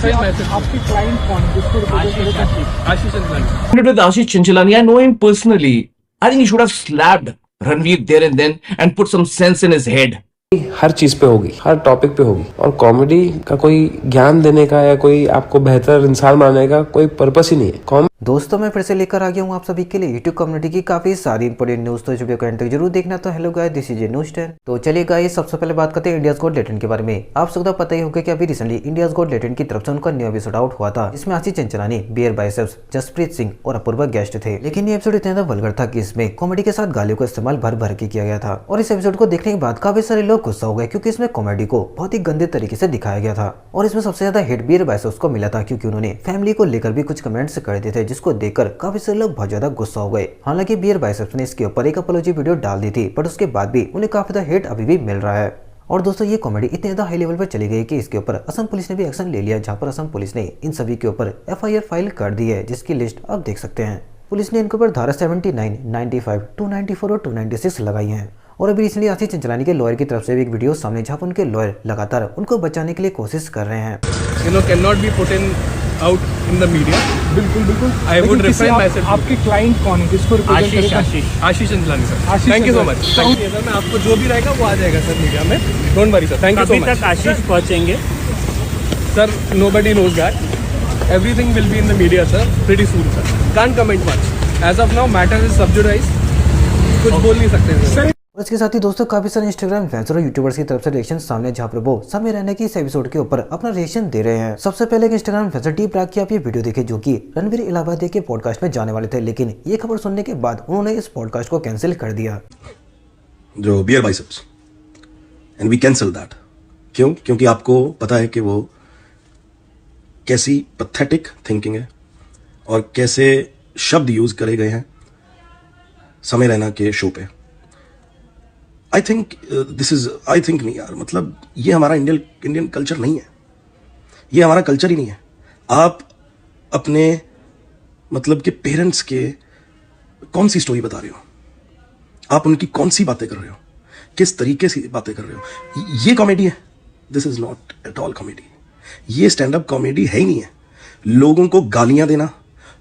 आपकी क्लाइंट कौन है जिसको Ashish Chanchalani, I know him personally. I think he should have slapped Ranveer there and then and put some sense in his head. हर चीज पे होगी, हर topic पे होगी, और कॉमेडी का कोई ज्ञान देने का या कोई आपको बेहतर इंसान बनाने का कोई पर्पस ही नहीं है। दोस्तों मैं फिर से लेकर आ गया हूँ आप सभी के लिए यूट्यूब कम्युनिटी की काफी सारी इंपोर्टेंट न्यूज, तो इस वीडियो को एंड तक जरूर देखना। तो hello guys, this is news 10। तो चलिए गाइस, सबसे पहले बात करते हैं इंडियाज गॉट टैलेंट के बारे में। आप सबको पता ही होगा कि अभी रिसेंटली इंडियाज गॉट टैलेंट की तरफ से उनका न्यू एपिसोड आउट हुआ था, जिसमें आशीष चंचलानी, बियर बाइसेप्स, जसप्रीत सिंह और अपूर्वा गेस्ट थे। लेकिन ये एपिसोड इतना वल्गर था कि इसमें कॉमेडी के साथ गालियों का इस्तेमाल भर भर के किया गया था, और इस एपिसोड को देखने के बाद काफी सारे लोग गुस्सा हो गए क्योंकि इसमें कॉमेडी को बहुत ही गंदे तरीके से दिखाया गया था। और इसमें सबसे ज्यादा हिट बियर बाइसेप्स को मिला था क्योंकि उन्होंने फैमिली को लेकर भी कुछ कमेंट्स कर दिए थे, जिसको देखकर काफी सारे लोग बहुत ज्यादा गुस्सा हो गए। हालांकि बियर बाइसेप्स ने इसके ऊपर एक अपॉलॉजी वीडियो डाल दी थी, बट उसके बाद भी उन्हें काफी ज्यादा हिट अभी भी मिल रहा है। और दोस्तों ये कॉमेडी इतने ज्यादा हाई लेवल पर चली गई कि इसके ऊपर असम पुलिस ने भी एक्शन ले लिया, जहां पर असम पुलिस ने इन सभी के ऊपर FIR फाइल कर दी है, जिसकी लिस्ट आप देख सकते हैं। पुलिस ने इनके ऊपर धारा 79, 95, 294 और 296 लगाई है। और अभी रिसेंटली आशीष चंचलानी के लॉयर की तरफ से भी एक वीडियो सामने, जहां पर उनके लॉयर लगातार उनको बचाने के लिए कोशिश कर रहे हैं। Can not be put in out in the media. बिल्कुल बिल्कुल। I would refer myself. आपकी क्लाइंट कौन है जिसको Ashish Chanchalani sir. Thank you so much. Sir मैं आपको जो भी रहेगा वो आ जाएगा सर मीडिया में, don't worry sir. Thank you so much. कभी तक आशीष पहुंचेंगे sir? Nobody knows that, everything will be in the media sir pretty soon sir. Can't comment much as of now, matter is sub judice, कुछ बोल नहीं सकते sir. और इसके साथ ही दोस्तों काफी सारे इंस्टाग्राम इन्फ्लुएंसर और यूट्यूबर्स की तरफ से रिएक्शन सामने, जहां पर वो समय रहने की इस एपिसोड के ऊपर अपना रिएक्शन दे रहे हैं। सबसे पहले एक इंस्टाग्राम इन्फ्लुएंसर डी प्राक की आप ये वीडियो देखे, जो कि रणवीर इलाहाबादी के पॉडकास्ट में जाने वाले थे, लेकिन ये खबर सुनने के बाद उन्होंने इस पॉडकास्ट को कैंसिल कर दिया। जो bear biceps, and we cancel that. क्यों? क्योंकि आपको पता है कि वो कैसी पैथेटिक थिंकिंग है और कैसे शब्द यूज करे गए हैं समय रैना के शो पे। आई थिंक नहीं यार, मतलब ये हमारा इंडियन कल्चर नहीं है, ये हमारा कल्चर ही नहीं है। आप अपने मतलब के पेरेंट्स के कौन सी स्टोरी बता रहे हो, आप उनकी कौन सी बातें कर रहे हो, किस तरीके से बातें कर रहे हो, ये कॉमेडी है? This is not at all comedy. ये स्टैंड अप कॉमेडी है ही नहीं है। लोगों को गालियां देना,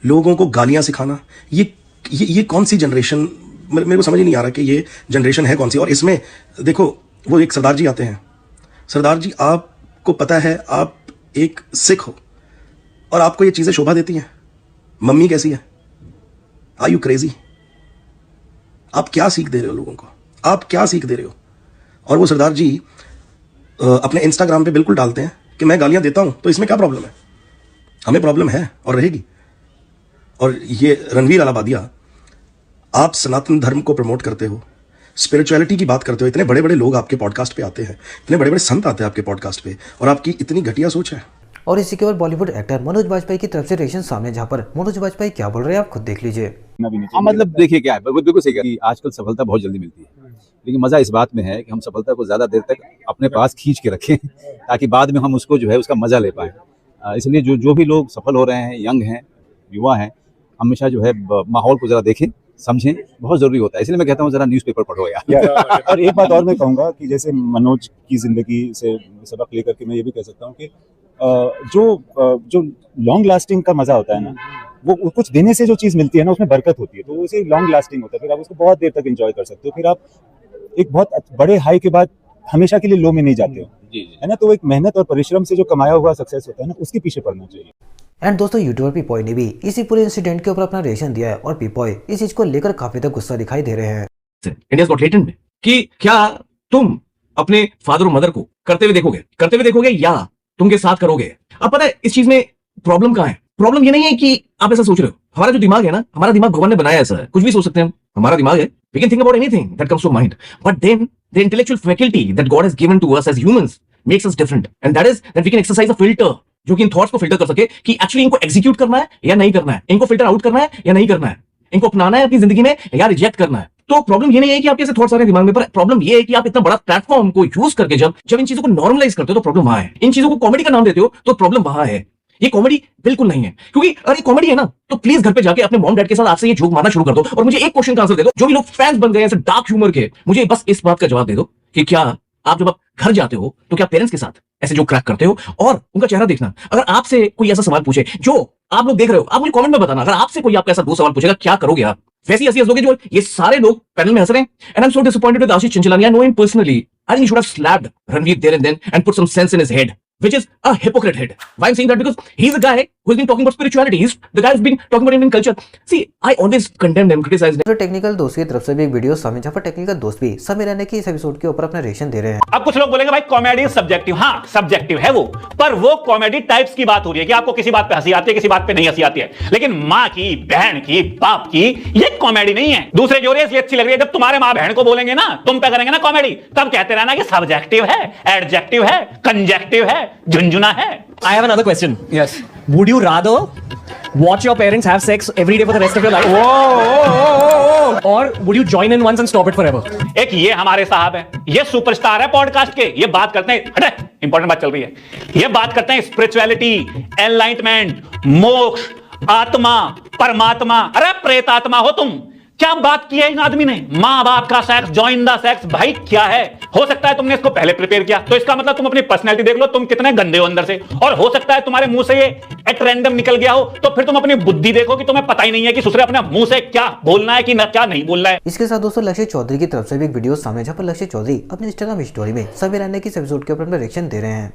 लोगों को गालियां सिखाना, ये कौन सी जनरेशन, मेरे को समझ ही नहीं आ रहा कि ये जनरेशन है कौन सी। और इसमें देखो, वो एक सरदार जी आते हैं। सरदार जी, आपको पता है आप एक सिख हो और आपको ये चीजें शोभा देती हैं? मम्मी कैसी है? Are you crazy? आप क्या सीख दे रहे हो लोगों को? आप क्या सीख दे रहे हो? और वो सरदार जी अपने इंस्टाग्राम पे बिल्कुल डालते हैं कि मैं गालियां देता हूं, तो इसमें क्या प्रॉब्लम है? हमें प्रॉब्लम है और रहेगी। और ये रणवीर इलाहाबादिया, आप सनातन धर्म को प्रमोट करते हो, स्पिरिचुअलिटी की बात करते हो, इतने बड़े बड़े लोग आपके पॉडकास्ट पे आते हैं, इतने बड़े बड़े संत आते हैं आपके पॉडकास्ट पे, और आपकी इतनी घटिया सोच है। और इसी के बाद बॉलीवुड एक्टर मनोज बाजपेयी की तरफ से रिएक्शन सामने, जहां पर मनोज बाजपेयी क्या बोल रहे हैं आप खुद देख लीजिए। हाँ, मतलब देखिए क्या है, बिल्कुल सही कि आजकल सफलता बहुत जल्दी मिलती है, लेकिन मजा इस बात में है कि हम सफलता को ज्यादा देर तक अपने पास खींच के रखें ताकि बाद में हम उसको जो है उसका मजा ले पाए। इसलिए जो भी लोग सफल हो रहे हैं, यंग हैं, युवा हैं, हमेशा जो है माहौल को जरा देखें, समझें, बहुत जरूरी होता है। इसलिए मैं कहता हूँ जरा न्यूज़पेपर पढ़ो यार। और एक बात और मैं कहूँगा कि जैसे मनोज की जिंदगी से सबक लेकर के मैं ये भी कह सकता हूँ कि जो लॉन्ग लास्टिंग का मजा होता है ना, वो कुछ देने से जो चीज़ मिलती है ना, उसमें बरकत होती है, तो उसे लॉन्ग लास्टिंग होता है। फिर आप उसको बहुत देर तक एंजॉय कर सकते हो, फिर आप एक बहुत बड़े हाई के बाद हमेशा के लिए लो में नहीं जाते हो, है ना। तो एक मेहनत और परिश्रम से जो कमाया हुआ सक्सेस होता है ना, उसके पीछे पड़ना चाहिए। एंड दोस्तों यूट्यूबर पीपॉय ने भी इसी पूरे इंसिडेंट के ऊपर अपना रिएक्शन दिया है, और पीपॉय इस चीज को लेकर काफी तक गुस्सा दिखाई दे रहे हैं इंडियाज गॉट टैलेंट में कि क्या तुम अपने फादर और मदर को करते हुए देखोगे या तुम के साथ करोगे। अब पता है इस चीज में प्रॉब्लम कहाँ है? प्रॉब्लम ये नहीं है कि आप ऐसा सोच रहे हो। हमारा जो दिमाग है ना, हमारा दिमाग भगवान ने बनाया है सर, कुछ भी सोच सकते हैं हम, हमारा दिमाग है। We can think about anything that comes to mind, but then the intellectual faculty that God has given to us as humans makes us different, and that is that we can exercise a filter, जो कि इन thoughts को filter कर सके कि actually इनको execute करना है या नहीं करना है, इनको फिल्टर आउट करना है या नहीं करना है, इनको अपनाना है अपनी जिंदगी में या रिजेक्ट करना है। तो प्रॉब्लम ये नहीं है कि आपके ऐसे थॉट्स आ रहे हैं दिमाग में, पर प्रॉब्लम ये है कि आप इतना बड़ा प्लेटफॉर्म को यूज करके जब इन चीजों को नॉर्मलाइज करते हो तो प्रॉब्लम वहां है। इन चीजों को कॉमेडी का नाम देते हो तो प्रॉब्लम वहां है। ये कॉमेडी बिल्कुल नहीं है, क्योंकि अरे कॉमेडी है ना, तो प्लीज घर पे जाके अपने मॉम डैड के साथ आज से ये जोक मारना शुरू कर दो। और मुझे एक क्वेश्चन का आंसर दे दो, जो भी लोग फैंस बन गए ऐसे डार्क ह्यूमर के, मुझे बस इस बात का जवाब दे दो कि क्या आप जब आप घर जाते हो तो क्या पेरेंट्स के साथ ऐसे जो क्रैक करते हो और उनका चेहरा देखना, अगर आपसे कोई ऐसा सवाल पूछे जो आप लोग देख रहे हो, आप मुझे कमेंट में बताना, अगर आपसे कोई आपका ऐसा 2 सवाल पूछेगा क्या करोगे आप? वैसी हंसी हंसोगे जो ये सारे लोग पैनल में हंस रहे हैं। And I am so disappointed with Ashish Chinchalani. I know him personally. I think he should have slapped Ranveer there and then and put some sense in his head, which is a hypocrite head. Why I'm saying that? Because he's a guy who has been talking about spirituality. He's the guy who's been talking about Indian culture. See, I always condemn them, criticize them. तो technical दोस्त की तरफ से भी एक video सामने जहाँ पर टेक्निकल दोस्त भी समय रहने की इस एपिसोड के ऊपर अपना रिएक्शन दे रहे हैं। अब कुछ लोग बोलेंगे भाई कॉमेडी सब्जेक्टिव, हाँ सब्जेक्टिव है वो, पर वो कॉमेडी टाइप्स की बात हो रही है कि आपको किसी बात पे हंसी आती है, किसी बात पे नहीं हंसी आती है। लेकिन माँ की, बहन की, बाप की ये कॉमेडी नहीं है। दूसरे जो रेस ये अच्छी लग रही है, जब तुम्हारे माँ बहन को बोलेंगे ना, तुम पे करेंगे ना कॉमेडी, तब कहते रहना कि सब्जेक्टिव है, एडजेक्टिव है, कंजेक्टिव है, झुंझुना है। I have another question. Yes. Would you rather watch your parents have sex every day for the rest of your life? Whoa. Or would you join in once and stop it forever? एक ये हमारे साहब है, ये superstar है podcast के, ये बात करते हैं, हटे इंपॉर्टेंट बात चल रही है, ये बात करते हैं स्पिरिचुअलिटी, एनलाइटमेंट, मोक्ष, आत्मा, परमात्मा। अरे प्रेतात्मा हो तुम, क्या बात की है इन आदमी ने? मां बाप का सेक्स, जॉइन द सेक्स, भाई क्या है? हो सकता है तुमने इसको पहले प्रिपेयर किया, तो इसका मतलब तुम अपनी पर्सनैलिटी देख लो, तुम कितने गंदे हो अंदर से। और हो सकता है तुम्हारे मुंह से ये एट रैंडम निकल गया हो, तो फिर तुम अपनी बुद्धि देखो कि तुम्हें पता ही नहीं है कि दूसरे अपने मुंह से क्या बोलना है कि क्या नहीं बोलना है। इसके साथ दोस्तों लक्ष्य चौधरी की तरफ से भी एक वीडियो सामने जहाँ पर लक्ष्य चौधरी अपने इंस्टाग्राम स्टोरी में समय रहने की इस एपिसोड के ऊपर अपना रिएक्शन दे रहे हैं।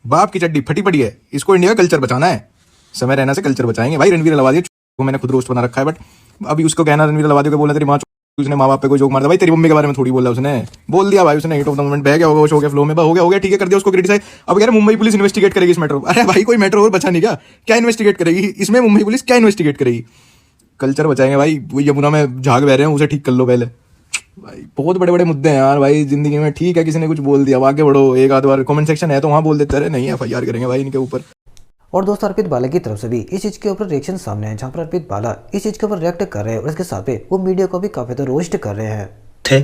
बाप की चड्डी फटी पड़ी है, इसको इंडिया का कल्चर बचाना है, समय रहना से कल्चर बचाएंगे। भाई रणवीर अलावादी को मैंने खुद रोस्ट बना रखा है, बट अभी उसको कहना रणवीर अलावादी को बोलना तेरी माँ, उसने माँ बाप पे कोई जोक मार दिया। भाई तेरी मम्मी के बारे में थोड़ी बोला, उसने बोल दिया भाई, उसने हिट ऑफ द मोमेंट बह गया होगा, शो के फ्लो में हो गया ठीक है, कर दिया उसको क्रिटिसाइज। अब कह रहे मुंबई पुलिस इन्वेस्टिगेट करेगी इस मैटर। अरे भाई कोई मैटर और बचा नहीं क्या इन्वेस्टिगेट करेगी इसमें? मुंबई पुलिस क्या इन्वेस्टिगेट करेगी? कल्चर बचाएंगे भाई। वो यमुना में झाग बह रहे हैं, उसे ठीक कर लो पहले। भाई बहुत बड़े बड़े मुद्दे हैं यार भाई जिंदगी में। ठीक है किसी ने कुछ बोल दिया, आगे बढ़ो, एक आध बार कमेंट सेक्शन है तो वहां बोल देते रहे, नहीं FIR करेंगे भाई इनके ऊपर। और दोस्तों अर्पित बाला की तरफ से भी इस चीज के ऊपर रिएक्शन सामने है, जहाँ पर अर्पित बाला इस चीज के ऊपर रिएक्ट कर रहे हैं और इसके साथ वो मीडिया को भी काफी ज्यादा रोस्ट कर रहे हैं।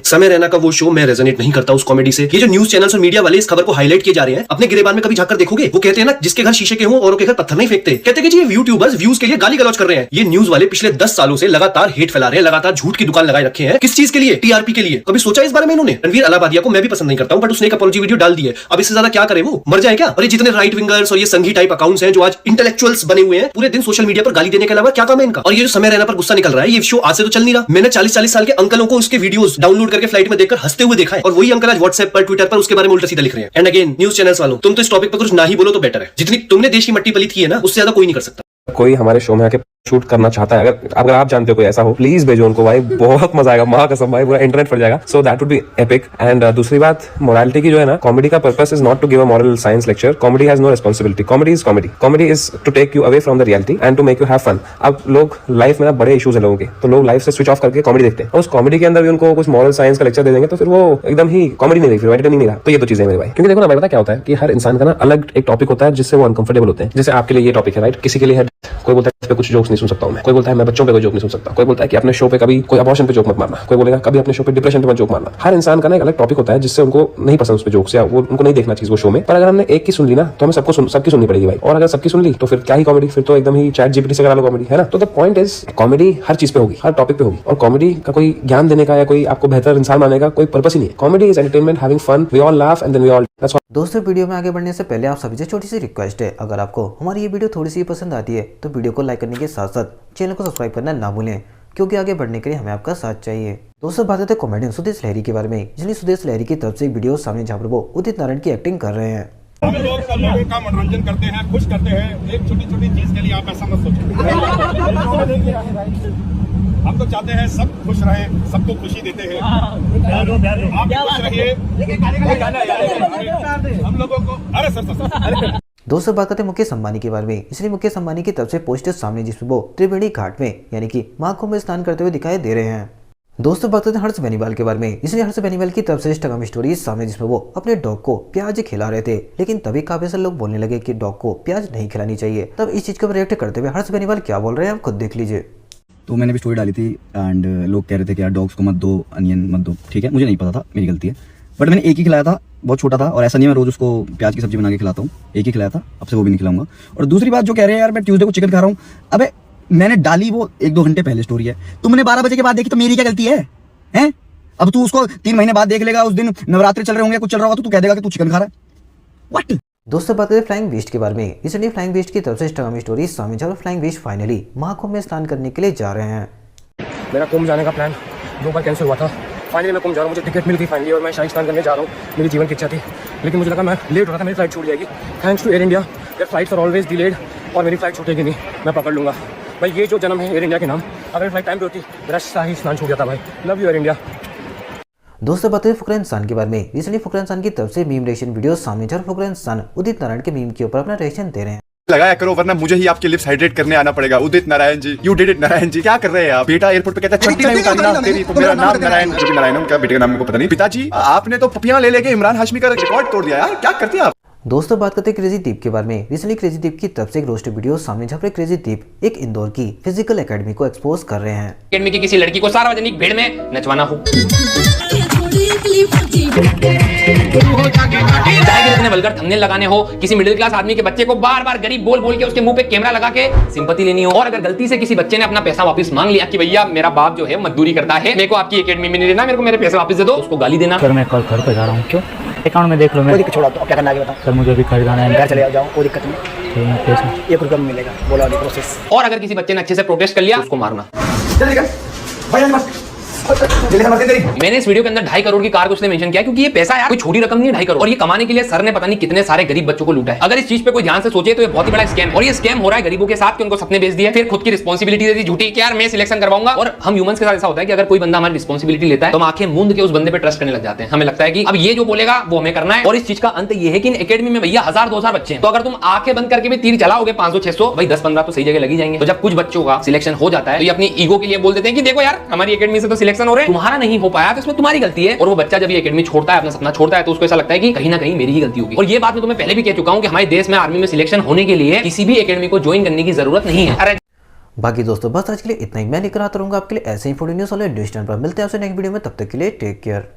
समय रहना का वो शो मैं रेजोनेट नहीं करता उस कॉमेडी से। ये जो न्यूज चैनल्स और मीडिया वाले इस खबर को हाईलाइट किए जा रहे हैं, अपने गिरेबान में कभी झांककर देखोगे? वो कहते हैं ना जिसके घर शीशे के हो औरों के घर पत्थर नहीं फेंकते। कहते हैं कि ये यूट्यूबर्स व्यूज के लिए गाली गलौज कर रहे हैं। ये न्यूज वाले पिछले 10 सालों से लगातार हेट फैला रहे हैं, लगातार झूठ की दुकान लगाए रखे हैं। किस चीज के लिए? TRP के लिए। कभी सोचा इस बारे में इन्होंने? रणवीर अलाहाबादिया को मैं भी पसंद नहीं करता हूं, बट उसने एक अपॉलॉजी वीडियो डाल दी है। अब इससे ज्यादा क्या करे? वो मर जाए क्या? और ये जितने राइट विंगर्स और ये संघी टाइप अकाउंट्स हैं जो आज इंटेलेक्चुअल्स बने हुए हैं, पूरे दिन सोशल मीडिया पर गाली देने के अलावा क्या काम है इनका? और ये जो समय रहना पर गुस्सा निकल रहा है, ये शो आज से तो चल नहीं रहा। मैंने 40-40 साल के अंकलों को उसके वीडियोस डाउनलोड करके फ्लाइट में देखकर हंसते हुए देखा है, और वही अंकल आज व्हाट्सएप पर, ट्विटर पर उसके बारे में उल्टा सीधा लिख रहे हैं। एंड अगेन न्यूज चैनल्स वालों, तुम तो इस टॉपिक पर कुछ ना ही बोलो तो बेटर है। जितनी तुमने देश की मट्टी पली थी है ना, उससे ज्यादा कोई नहीं कर सकता। कोई हमारे शो में आके शूट करना चाहता है, अगर आप जानते हो कोई ऐसा हो, प्लीज भेजो उनको भाई, बहुत मजा आएगा। माँ कसम भाई पूरा इंटरनेट फट जाएगा। So that would be epic. And दूसरी बात, मोरालिटी की जो है ना, कॉमेडी का purpose is not to give a moral science lecture. Comedy has no responsibility. Comedy is comedy. Comedy is to take you away from the reality and to make you have fun. अब लोग life में ना बड़े issues है लोगों के, तो लोग लाइफ से स्विच ऑफ करके कॉमेडी देखते हैं, और उस कॉमेडी के अंदर भी उनको कुछ मॉरल साइंस का लेक्चर दे देंगे तो फिर वो एकदम ही कॉमेडी नहीं देखी, एंटरटेनिंग नहीं रहा। तो ये दो चीजें मेरे भाई, क्योंकि देखो ना भाई, पता क्या होता है कि हर इंसान का ना अलग एक टॉपिक होता है जिससे वो अनकंफर्टेबल होते हैं। जैसे आपके लिए ये टॉपिक है राइट, किसी के लिए है कोई बोलता है इस पे कुछ जोक्स नहीं सुन सकता हूं मैं, कोई बोलता है मैं बच्चों पे कोई जोक नहीं सुन सकता, कोई बोलता है कि अपने शो पे कभी कोई अबॉर्शन पे जोक मत मारना, कोई बोलेगा कभी अपने शो पे डिप्रेशन पे मत जोक मारना। हर इंसान का ना एक अलग टॉपिक होता है जिससे उनको नहीं पसंद उस पे जोक्स, या वो उनको नहीं देखना चाहिए वो शो में। पर अगर हमने एक की सुन ली ना, तो हमें सबकी सुननी पड़ेगी भाई। और अगर सबकी सुन ली तो फिर क्या ही कॉमेडी, फिर तो एकदम ही ChatGPT से करा लो कॉमेडी, है ना। तो द पॉइंट इज कॉमेडी हर चीज पे होगी, हर टॉपिक पे होगी, और कॉमेडी का कोई ज्ञान देने का या कोई आपको बेहतर इंसान बनाने का कोई पर्पस ही नहीं है। Comedy is entertainment, having fun, we all laugh and then we all. दोस्तों वीडियो में आगे बढ़ने से पहले आप सभी से छोटी सी रिक्वेस्ट है, अगर आपको हमारी ये वीडियो थोड़ी सी पसंद आती है तो वीडियो को लाइक करने के साथ साथ चैनल को सब्सक्राइब करना ना भूलें, क्योंकि आगे बढ़ने के लिए हमें आपका साथ चाहिए। दोस्तों बात है कॉमेडियन सुदेश लहरी के बारे में, जिसने सुदेश लहरी की तरफ से एक वीडियो सामने जहाँ पर वो उदित नारायण की एक्टिंग कर रहे हैं। हम लोग लोगों का मनोरंजन करते हैं, खुश करते हैं, एक छोटी छोटी चीज के लिए आप ऐसा मत सोचें। हम तो चाहते हैं सब खुश रहें, सबको खुशी देते हैं। आप खुश रहिए, हम लोगों को। अरे सर दोस्तों बात करते हैं मुकेश अंबानी के बारे में। इसलिए मुकेश अंबानी की तरफ से पोस्टर सामने जिसमें वो त्रिवेणी घाट में यानी कि महाकुंभ में स्नान करते हुए दिखाई दे रहे हैं। दोस्तों बात करते हैं हर्ष बेनीवाल के बारे में। इसलिए हर्ष बेनीवाल की तरफ से इंस्टाग्राम स्टोरी सामने जिसमें वो अपने डॉग को प्याज खिला रहे थे, लेकिन तभी काफी सारे लोग बोलने लगे कि डॉग को प्याज नहीं खिलानी चाहिए। तब इस चीज को रिएक्ट करते हुए हर्ष बेनीवाल क्या बोल रहे हैं आप खुद देख लीजिए। तो मैंने भी स्टोरी डाली थी एंड लोग कह रहे थे कि यार डॉग्स को मत दो, अनियन मत दो। ठीक है, मुझे नहीं पता था, मेरी गलती है, बट मैंने एक ही खिलाया था, बहुत छोटा था, और ऐसा नहीं मैं रोज उसको प्याज की सब्जी बना के खिलाता हूँ, एक ही खिलाया था, अब से वो भी नहीं खिलाऊंगा। और दूसरी बात जो कह रहे हैं यार मैं ट्यूसडे को चिकन खा रहा हूँ, अबे मैंने डाली वो 1-2 घंटे पहले स्टोरी है, तुमने 12 बजे के बाद देखी तो मेरी क्या गलती है? अब तू उसको 3 महीने बाद देख लेगा, उस दिन नवरात्रि चल रहे होंगे, कुछ चल रहा होगा, तो तू कह देगा कि तू चिकन खा रहा है। व्हाट? दोस्तों बात करें फ्लाइंग बीस्ट के बारे में। रिसेंटली फ्लाइंग बीस्ट की तरफ से इंस्टाग्राम स्टोरी सामने जा रही है। फ्लाइंग बीस्ट फाइनली महाकुंभ में स्नान करने के लिए जा रहे हैं। मेरा कुंभ जाने का प्लान 2 बार कैंसिल हुआ था, फाइनली मैं कुंभ जा रहा हूँ, मुझे टिकट मिल गई फाइनली और मैं शाही स्नान करने जा रहा हूँ। मेरी जीवन की इच्छा थी, लेकिन मुझे लगा मैं लेट हो रहा था, मेरी फ्लाइट छूट जाएगी। Thanks to Air India, their flights are always delayed और मेरी फ्लाइट छूटेगी नहीं, मैं पकड़ लूँगा भाई। ये जो जन्म है एयर इंडिया के नाम, अगर फ्लाइट टाइम पे होती मेरा शाही स्नान छूट जाता भाई। Love you air India. दोस्तों बात करें फुकरा इंसान के बारे में। रिसेंटली फुकरा इंसान की तरफ से मीम रिएक्शन वीडियो सामने जा रही है। फुकरा इंसान उदित नारायण के मीम के ऊपर अपना रिएक्शन दे रहे हैं। लगाया करो वरना मुझे ही आपके लिप्स हाइड्रेट करने आना पड़ेगा। Udit Narayan ji, you did it Narayan ji, क्या कर रहे हैं आप? बेटा एयरपोर्ट पे कहता है छुट्टी नहीं उतारना तेरी, तो मेरा नाम नारायण, जो भी नारायण हूं, क्या बेटे का नाम मेरे को पता नहीं। पिताजी आपने तो पपियां ले लेके इमरान हाशमी का रिकॉर्ड तोड़ दिया यार, क्या करते हैं आप? दोस्तों बात करते हैं क्रेजी दीप के बारे में। रिसेंटली क्रेजी दीप की तरफ से एक रोस्टेड वीडियो सामने जहाँ पर क्रेजी दीप एक इंदौर की फिजिकल एकेडमी को एक्सपोज कर रहे हैं। एकेडमी की किसी लड़की को सार्वजनिक भीड़ में नचवाना हो, इतने वल्गर थंबनेल लगाने हो, किसी मिडिल क्लास आदमी के बच्चे को बार बार गरीब बोल बोल के उसके मुंह पे कैमरा लगा के सिंपैथी लेनी हो, और अगर गलती से किसी बच्चे ने अपना पैसा वापस मांग लिया कि भैया मेरा बाप जो है मजदूरी करता है, मेरे को आपकी एकेडमी में नहीं देना, मेरे को मेरे पैसे वापस दे दो, उसको गाली देना। सर मैं कल घर पे जा रहा हूँ। क्यों? अकाउंट में देख लो। मैं छोड़ा तो क्या करना आगे बताओ। सर मुझे अभी खरीदाना है, घर चले जाओ, कोई दिक्कत नहीं, 1 रुपया मिलेगा, बोला वाली प्रोसेस। और अगर किसी बच्चे ने अच्छे से प्रोटेस्ट कर लिया उसको मारना। मैंने इस वीडियो के अंदर 2.5 करोड़ की कार को उसने मेंशन किया क्योंकि ये पैसा यार कोई छोटी रकम नहीं है, 2.5 करोड़, और ये कमाने के लिए सर ने पता नहीं कितने सारे गरीब बच्चों को लूटा है। अगर इस चीज पे कोई ध्यान से सोचे तो ये बहुत ही बड़ा स्कैम है, और ये स्कैम हो रहा है गरीबों के साथ कि उनको सपने बेच दिए, फिर खुद की रिस्पांसिबिलिटी दे दी झूठी कि यार मैं सिलेक्शन करवाऊंगा। और हम ह्यूमंस के साथ ऐसा होता है कि अगर कोई बंदा हमारी रिस्पांसिबिलिटी लेता है तो हम आंखें मूंद के उस बंदे पे ट्रस्ट करने लग जाते हैं। हमें लगता है कि अब ये जो बोलेगा वो हमें करना है, और इस चीज का अंत ये है कि इन एकेडमी में भैया 1000-2000 बच्चे हैं, तो अगर तुम आंखें बंद करके भी तीर चलाओगे 500-600, भाई 10-15 तो सही जगह लगी जाएंगे। तो जब कुछ बच्चों का सिलेक्शन हो जाता है तो ये अपनी ईगो के लिए बोल देते हैं कि देखो यार हमारी एकेडमी से तो सिलेक्शन हो रहे हैं, तुम्हारा नहीं हो पाया तो इसमें तुम्हारी गलती है। और वो बच्चा जब ये एकेडमी छोड़ता है, अपना सपना छोड़ता है, तो उसको ऐसा लगता है कि कहीं ना कहीं मेरी ही गलती होगी। और ये बात मैं तुम्हें पहले भी कह चुका हूं कि हमारे देश में आर्मी में सिलेक्शन होने के लिए किसी भी एकेडमी को ज्वाइन करने की जरूरत नहीं है। अरे बाकी दोस्तों बस आज के लिए इतना ही। मैं लेकर आता रहूंगा आपके लिए ऐसे ही फूड न्यूज़ वाले न्यूज़ चैनल पर। मिलते हैं आपसे नेक्स्ट वीडियो में, तब तक के लिए टेक केयर।